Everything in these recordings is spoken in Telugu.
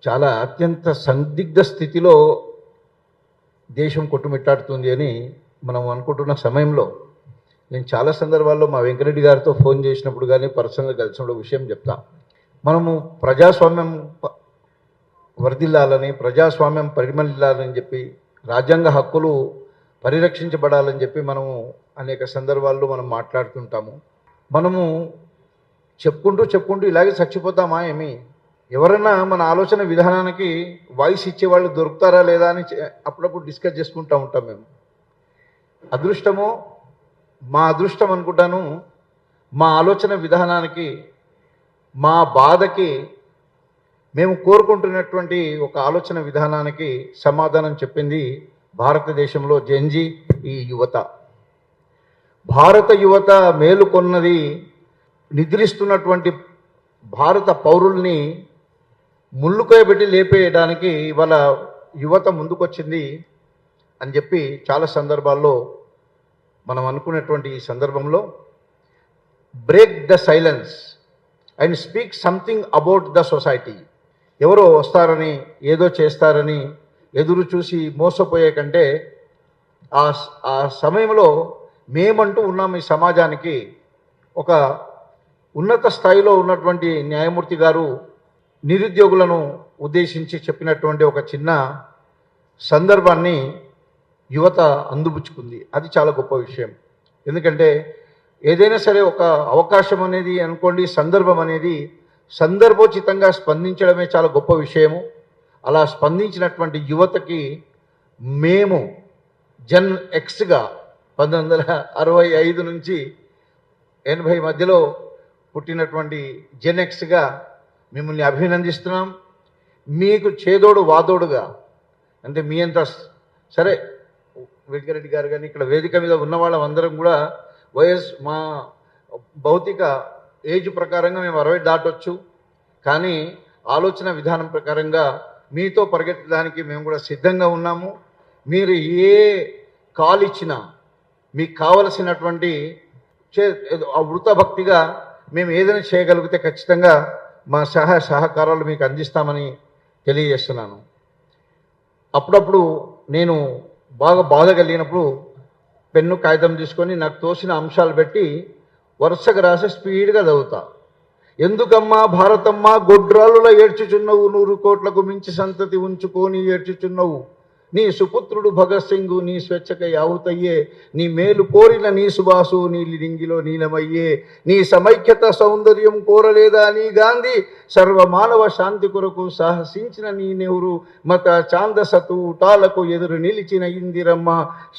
చాలా అత్యంత సందిగ్ధ స్థితిలో దేశం కొట్టుమిట్టాడుతుంది అని మనం అనుకుంటున్న సమయంలో నేను చాలా సందర్భాల్లో మా వెంకరెడ్డి గారితో ఫోన్ చేసినప్పుడు కానీ పర్సనల్గా కలిసినప్పుడు విషయం చెప్తా. మనము ప్రజాస్వామ్యం వర్ధిల్లాలని, ప్రజాస్వామ్యం పరిమళిల్లాలని చెప్పి, రాజ్యాంగ హక్కులు పరిరక్షించబడాలని చెప్పి మనము అనేక సందర్భాల్లో మనం మాట్లాడుతుంటాము. మనము చెప్పుకుంటూ ఇలాగే చచ్చిపోతామా ఏమి? ఎవరైనా మన ఆలోచన విధానానికి వాయిస్ ఇచ్చేవాళ్ళు దొరుకుతారా లేదా అని అప్పుడప్పుడు డిస్కస్ చేసుకుంటూ ఉంటాం మేము. అదృష్టమో మా అదృష్టం అనుకుంటాను, మా ఆలోచన విధానానికి, మా బాధకి, మేము కోరుకుంటున్నటువంటి ఒక ఆలోచన విధానానికి సమాధానం చెప్పింది భారతదేశంలో జెన్జీ, ఈ యువత. భారత యువత మేలుకొన్నది నిద్రిస్తున్నటువంటి భారత పౌరుల్ని ముళ్ళుకోయబెట్టి లేపేయడానికి ఇవాళ యువత ముందుకొచ్చింది అని చెప్పి చాలా సందర్భాల్లో మనం అనుకునేటువంటి ఈ సందర్భంలో break the silence and speak something about the society. ఎవరో వస్తారని, ఏదో చేస్తారని ఎదురు చూసి మోసపోయే కంటే ఆ సమయంలో మేమంటూ ఉన్నాం ఈ సమాజానికి. ఒక ఉన్నత స్థాయిలో ఉన్నటువంటి న్యాయమూర్తి గారు నిరుద్యోగులను ఉద్దేశించి చెప్పినటువంటి ఒక చిన్న సందర్భాన్ని యువత అందిపుచ్చుకుంది. అది చాలా గొప్ప విషయం. ఎందుకంటే ఏదైనా సరే ఒక అవకాశం అనేది అనుకోండి, సందర్భం అనేది సందర్భోచితంగా స్పందించడమే చాలా గొప్ప విషయము. అలా స్పందించినటువంటి యువతకి మేము జన్ ఎక్స్గా 1965 నుంచి 80 మధ్యలో పుట్టినటువంటి జెన్ ఎక్స్గా మిమ్మల్ని అభినందిస్తున్నాం. మీకు చేదోడు వాదోడుగా, అంటే మీ అంత సరే వెంకరెడ్డి గారు కానీ ఇక్కడ వేదిక మీద ఉన్న వాళ్ళందరం కూడా మా భౌతిక ఏజ్ ప్రకారంగా మేము 60 దాటొచ్చు, కానీ ఆలోచన విధానం ప్రకారంగా మీతో పరిగెత్తడానికి మేము కూడా సిద్ధంగా ఉన్నాము. మీరు ఏ కాల్ ఇచ్చినా మీకు కావలసినటువంటి వృత భక్తిగా మేము ఏదైనా చేయగలిగితే ఖచ్చితంగా మా సహాయ సహకారాలు మీకు అందిస్తామని తెలియజేస్తున్నాను. అప్పుడప్పుడు నేను బాగా బాధ కలిగినప్పుడు పెన్ను కాగితం తీసుకొని నాకు తోసిన అంశాలు పెట్టి వరుసగా రాసి స్పీడ్గా చదువుతా. ఎందుకమ్మా భారతమ్మ గొడ్రాలులా ఏడ్చుచున్నవు, 100 కోట్లకు మించి సంతతి ఉంచుకొని ఏడ్చుచున్నవు, నీ సుపుత్రుడు భగత్ సింగ్ నీ స్వేచ్ఛకై ఆహుతయ్యే, నీ మేలు కోరిన నీ సుభాసు నీ లింగిలో నీలమయ్యే, నీ సమైక్యత సౌందర్యం కోరలేదా నీ గాంధీ, సర్వమానవ శాంతి కొరకు సాహసించిన నీ నెహ్రూ, మత ఛాందసతు టాలకు ఎదురు నిలిచిన ఇందిరమ్మ,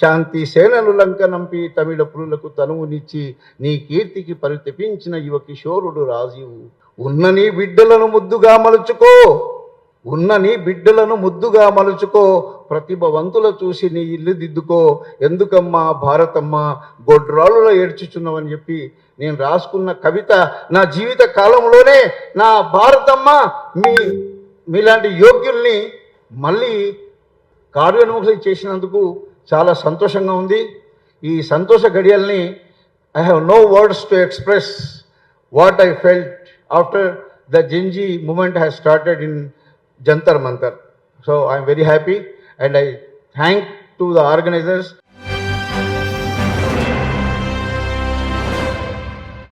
శాంతి సేనను లంకనంపి తమిళ పురులకు తనువునిచ్చి నీ కీర్తికి పరితపించిన యువ కిషోరుడు రాజీవు. ఉన్న నీ బిడ్డలను ముద్దుగా మలుచుకో, ఉన్న నీ బిడ్డలను ముద్దుగా మలుచుకో, ప్రతిభవంతుల చూసి నీ ఇల్లు దిద్దుకో, ఎందుకమ్మా భారతమ్మ గొడ్రాలులో ఏడ్చుచున్నావని చెప్పి నేను రాసుకున్న కవిత నా జీవిత కాలంలోనే నా భారతమ్మ మీలాంటి యోగ్యుల్ని మళ్ళీ కార్యోన్ముఖం చేసినందుకు చాలా సంతోషంగా ఉంది. ఈ సంతోష గడియల్ని I have no words to express what I felt after the Gen Z moment has started in Jantar Mantar. So I am very happy and I thank to the organizers.